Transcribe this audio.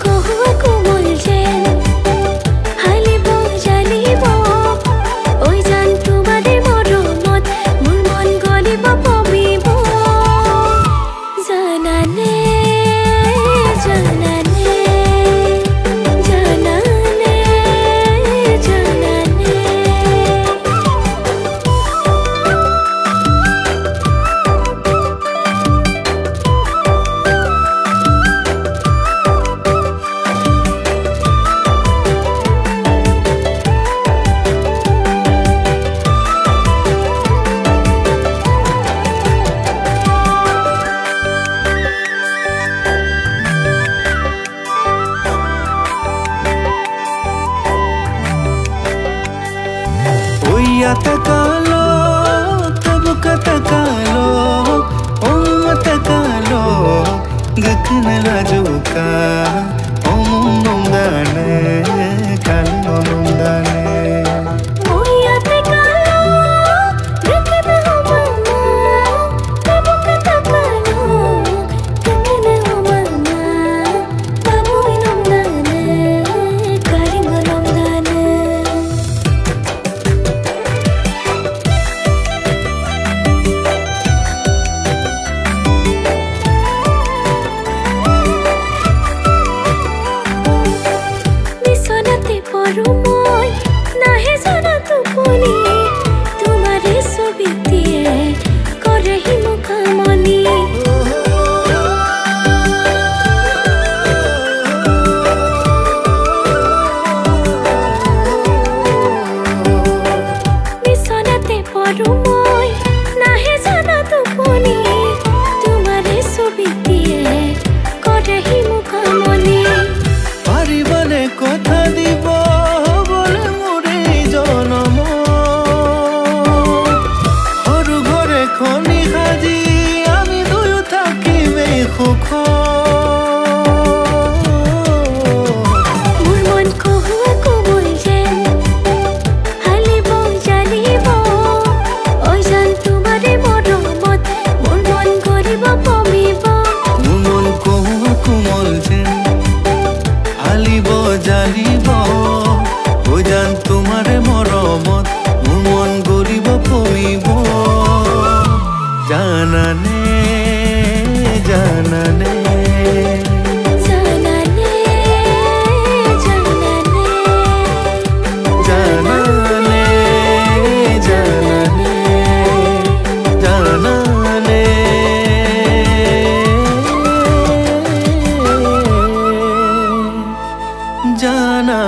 কহুয়া কোমল যেন হালিব জালিব ওই জান তোমাদের মরমত মোর মন গলিব পবিব জানানে জানানে জানানে জানানে Atakalo, tabukatakalo, matakalo, gaknala joka, nongdane, kalmo nongdane. মই নাহে জানা টোপনি তোমাৰে ছবি দিয়ে কৰেহি মুখামনি বিছনাতে পৰো মই নাহে জানা টোপনি তোমাৰে ছবি দিয়ে কৰেহি মুখামনি পাৰিবনে কথা দিব মোর মন কহুয়া কোমল যেন হালিব জালিব ওই জান তোমারে মরমত মোর মন গরিব পমিব মোর মন কহুয়া কোমল যেন হালিব জালিব ওই জান তোমারে মরমত মোর মন গরিব পমিব জানানে জানানে জানা